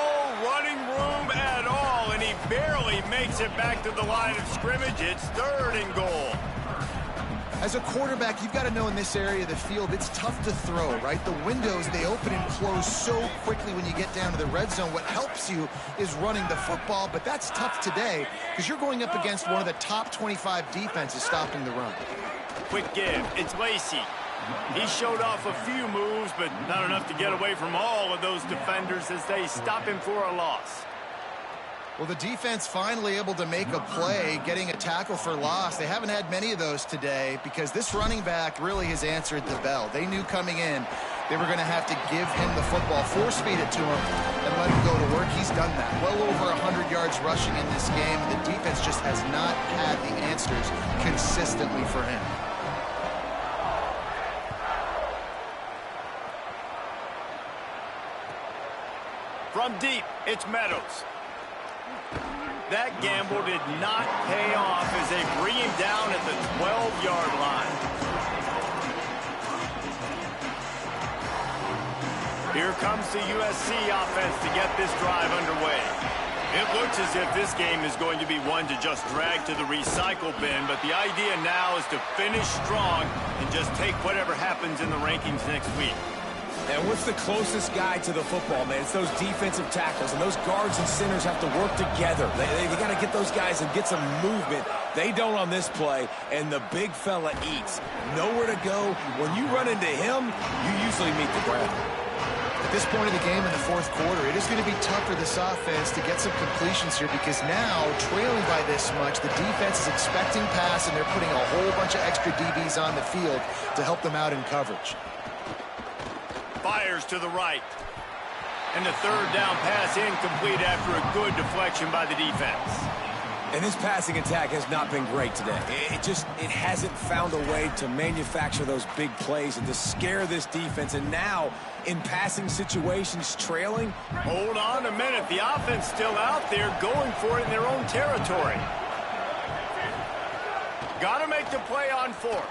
running room at all, and he barely makes it back to the line of scrimmage. It's 3rd and goal. As a quarterback, you've got to know in this area of the field, it's tough to throw, right? The windows, they open and close so quickly when you get down to the red zone. What helps you is running the football, but that's tough today because you're going up against one of the top 25 defenses stopping the run. Quick give. It's Lacey. He showed off a few moves, but not enough to get away from all of those defenders as they stop him for a loss. Well, the defense finally able to make a play, getting a tackle for loss. They haven't had many of those today because this running back really has answered the bell. They knew coming in they were going to have to give him the football, force-feed it to him, and let him go to work. He's done that. Well over 100 yards rushing in this game. The defense just has not had the answers consistently for him. From deep, it's Meadows. That gamble did not pay off as they bring him down at the 12-yard line. Here comes the USC offense to get this drive underway. It looks as if this game is going to be one to just drag to the recycle bin, but the idea now is to finish strong and just take whatever happens in the rankings next week. And what's the closest guy to the football, man? It's those defensive tackles, and those guards and centers have to work together. They got to get those guys and get some movement. They don't on this play, and the big fella eats. Nowhere to go. When you run into him, you usually meet the ground. At this point of the game in the 4th quarter, it is going to be tough for this offense to get some completions here because now, trailing by this much, the defense is expecting pass, and they're putting a whole bunch of extra DBs on the field to help them out in coverage. Fires to the right. And the 3rd down pass incomplete after a good deflection by the defense. And this passing attack has not been great today. It hasn't found a way to manufacture those big plays and to scare this defense. And now, in passing situations, trailing. Hold on a minute. The offense still out there going for it in their own territory. Got to make the play on 4th.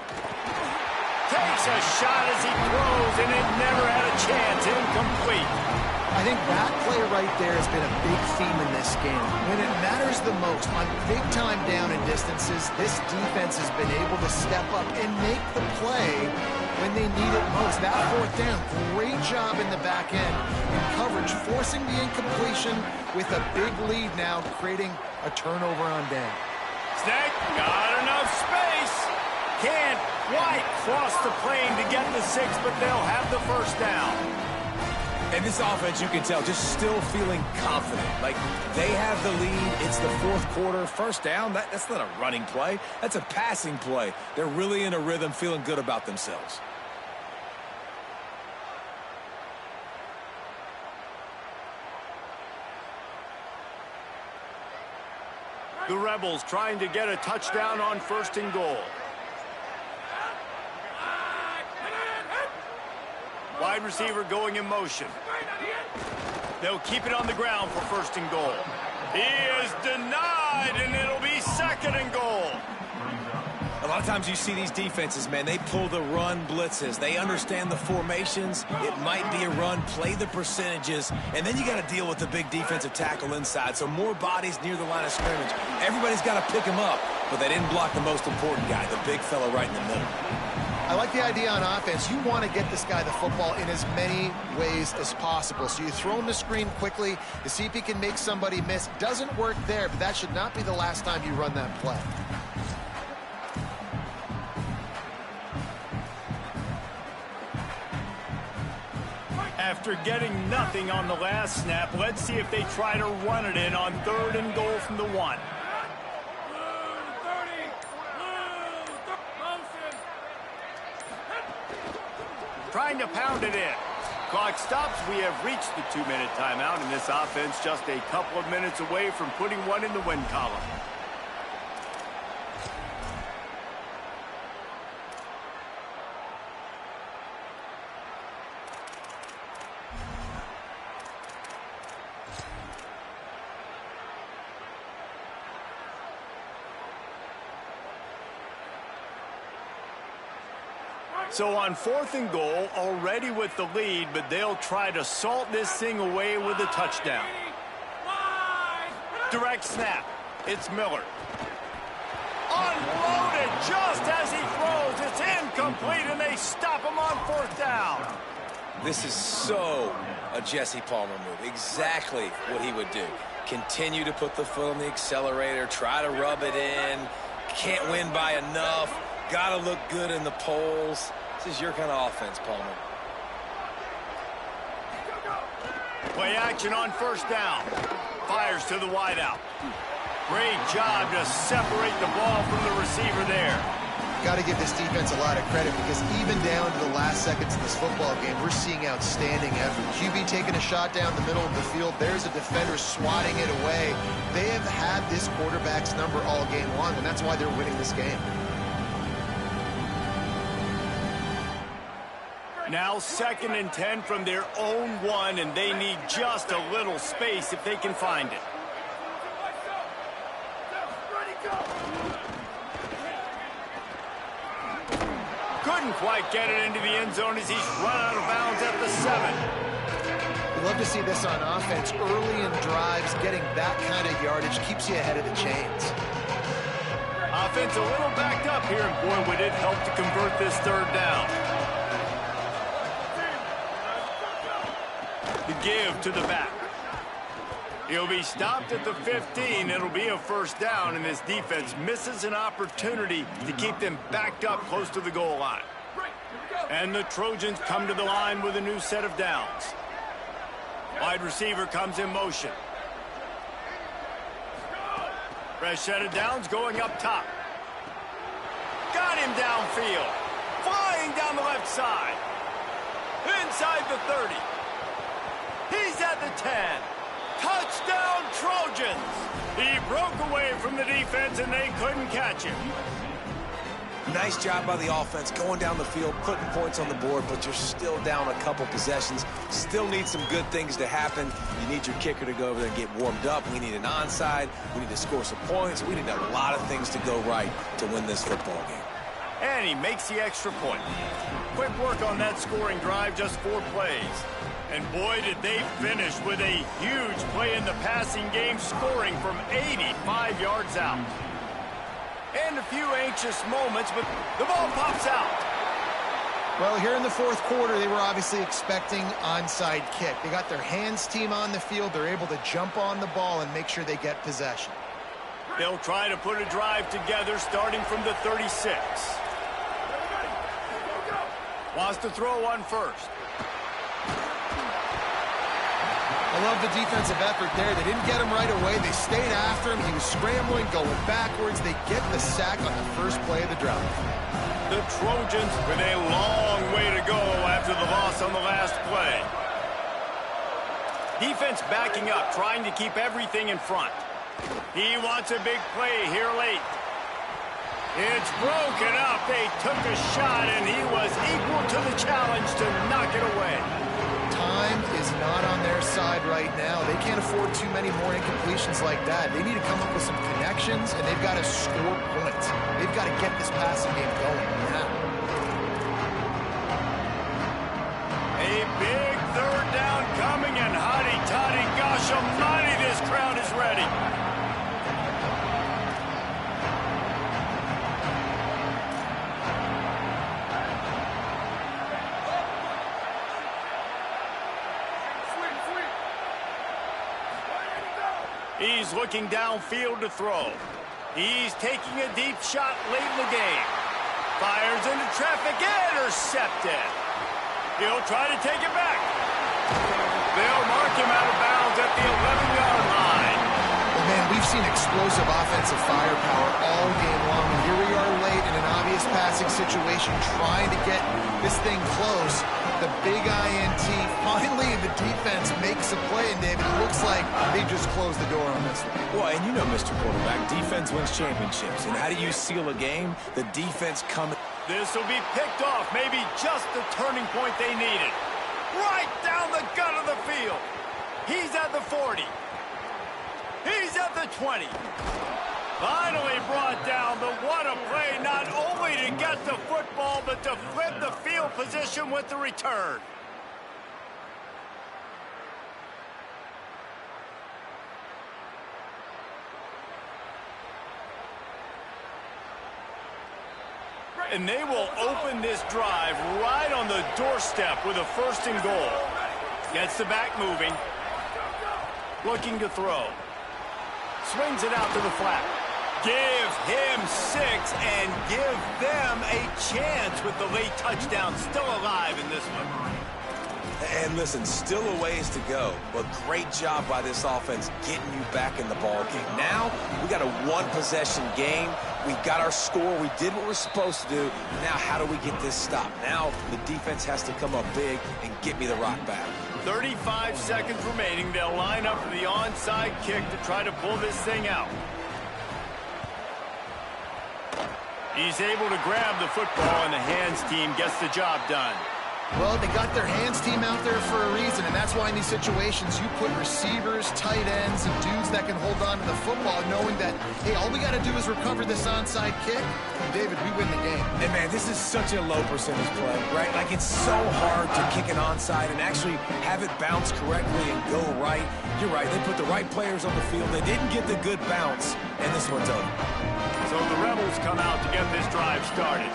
Takes a shot as he throws, and it never had a chance. Incomplete. I think that play right there has been a big theme in this game. When it matters the most, on big-time down and distances, this defense has been able to step up and make the play when they need it most. That fourth down, great job in the back end in coverage, forcing the incompletion with a big lead now, creating a turnover on down. Snake got enough space. Can't quite cross the plane to get the 6, but they'll have the first down. And this offense, you can tell, just still feeling confident. Like, they have the lead. It's the fourth quarter. First down, that's not a running play. That's a passing play. They're really in a rhythm, feeling good about themselves. The Rebels trying to get a touchdown on 1st and goal. Wide receiver going in motion. They'll keep it on the ground for 1st and goal. He is denied, and it'll be 2nd and goal. A lot of times you see these defenses, man, they pull the run blitzes. They understand the formations. It might be a run, play the percentages, and then you got to deal with the big defensive tackle inside. So more bodies near the line of scrimmage. Everybody's got to pick him up, but they didn't block the most important guy, the big fella right in the middle. I like the idea on offense. You want to get this guy the football in as many ways as possible. So you throw him the screen quickly to see if he can make somebody miss. Doesn't work there, but that should not be the last time you run that play. After getting nothing on the last snap, let's see if they try to run it in on 3rd and goal from the 1. Trying to pound it in. Clock stops. We have reached the 2-minute timeout, and this offense just a couple of minutes away from putting one in the win column. So on 4th and goal, already with the lead, but they'll try to salt this thing away with a touchdown. Direct snap. It's Miller. Unloaded just as he throws. It's incomplete, and they stop him on 4th down. This is so a Jesse Palmer move. Exactly what he would do. Continue to put the foot on the accelerator, try to rub it in. Can't win by enough. Got to look good in the polls. This is your kind of offense, Palmer. Play action on 1st down. Fires to the wideout. Great job to separate the ball from the receiver there. Got to give this defense a lot of credit because even down to the last seconds of this football game, we're seeing outstanding effort. QB taking a shot down the middle of the field. There's a defender swatting it away. They have had this quarterback's number all game long, and that's why they're winning this game. Now 2nd and 10 from their own 1, and they need just a little space if they can find it. Couldn't quite get it into the end zone as he's run out of bounds at the 7. We love to see this on offense. Early in drives, getting that kind of yardage keeps you ahead of the chains. Offense a little backed up here, and boy, would it help to convert this 3rd down. The give to the back. He'll be stopped at the 15. It'll be a 1st down, and this defense misses an opportunity to keep them backed up close to the goal line. And the Trojans come to the line with a new set of downs. Wide receiver comes in motion. Fresh set of downs going up top. Got him downfield. Flying down the left side. Inside the 30. He's at the 10. Touchdown, Trojans! He broke away from the defense, and they couldn't catch him. Nice job by the offense going down the field, putting points on the board, but you're still down a couple possessions. Still need some good things to happen. You need your kicker to go over there and get warmed up. We need an onside. We need to score some points. We need a lot of things to go right to win this football game. And he makes the extra point. Quick work on that scoring drive, just 4 plays. And boy, did they finish with a huge play in the passing game, scoring from 85 yards out. And a few anxious moments, but the ball pops out. Well, here in the fourth quarter, they were obviously expecting onside kick. They got their hands team on the field. They're able to jump on the ball and make sure they get possession. They'll try to put a drive together starting from the 36. Wants to throw on first. I love the defensive effort there. They didn't get him right away. They stayed after him. He was scrambling, going backwards. They get the sack on the first play of the drive. The Trojans with a long way to go after the loss on the last play. Defense backing up, trying to keep everything in front. He wants a big play here late. It's broken up. They took a shot, and he was equal to the challenge to knock it away. Time is not on their side right now. They can't afford too many more incompletions like that. They need to come up with some connections, and they've got to score points. They've got to get this passing game going now. A big third down coming, and hotty-toddy, gosh almighty, this crowd is ready. He's looking downfield to throw. He's taking a deep shot late in the game. Fires into traffic, intercepted. He'll try to take it back. They'll mark him out of bounds at the 11-yard line. Well, man, we've seen explosive offensive firepower all game long. And here we are late in an obvious passing situation, trying to get this thing close. The big INT, finally the defense makes a play, and David, it looks like they just closed the door on this one. Well, and you know, Mr. Quarterback, defense wins championships. And how do you seal a game? The defense coming. This will be picked off, maybe just the turning point they needed. Right down the gut of the field. He's at the 40. He's at the 20. Finally brought down, but what a play, not only to get the football, but to flip the field position with the return. And they will open this drive right on the doorstep with a 1st and goal. Gets the back moving. Looking to throw. Swings it out to the flat. Give him 6 and give them a chance with the late touchdown. Still alive in this one. And listen, still a ways to go, but great job by this offense getting you back in the ball game. Now, we got a one-possession game. We got our score. We did what we're supposed to do. Now, how do we get this stopped? Now, the defense has to come up big and get me the rock back. 35 seconds remaining. They'll line up for the onside kick to try to pull this thing out. He's able to grab the football, and the hands team gets the job done. Well, they got their hands team out there for a reason, and that's why in these situations you put receivers, tight ends, and dudes that can hold on to the football, knowing that, hey, all we got to do is recover this onside kick, and David, we win the game. And man, this is such a low percentage play, right? Like, it's so hard to kick an onside and actually have it bounce correctly and go right. You're right, they put the right players on the field. They didn't get the good bounce, and this one's over. So the Rebels come out to get this drive started.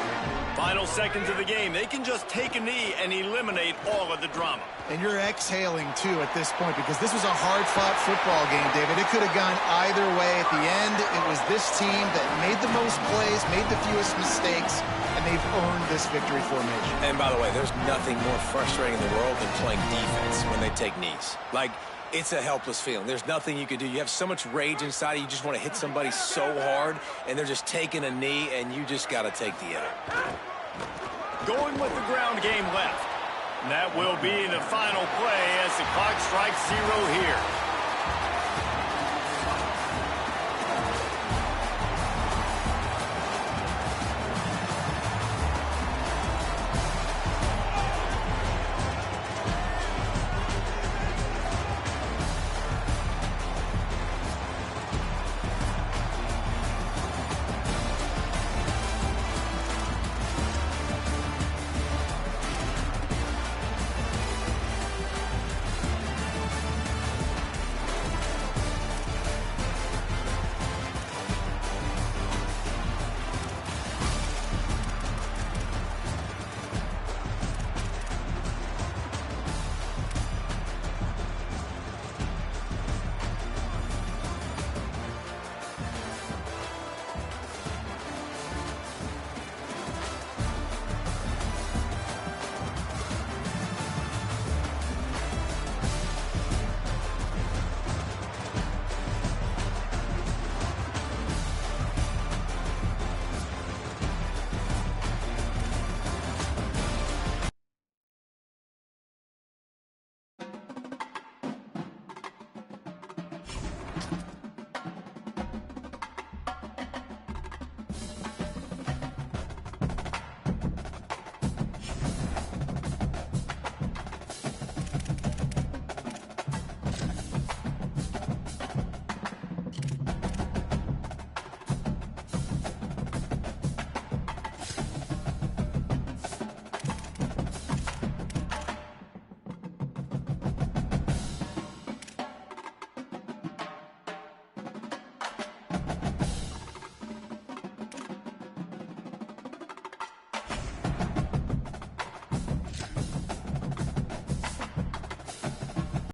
Final seconds of the game. They can just take a knee and eliminate all of the drama. And you're exhaling, too, at this point, because this was a hard-fought football game, David. It could have gone either way. At the end, it was this team that made the most plays, made the fewest mistakes, and they've earned this victory formation. And by the way, there's nothing more frustrating in the world than playing defense when they take knees. Like, it's a helpless feeling. There's nothing you can do. You have so much rage inside you. You just want to hit somebody so hard, and they're just taking a knee, and you just got to take the L. Going with the ground game left. And that will be the final play as the clock strikes 0 here.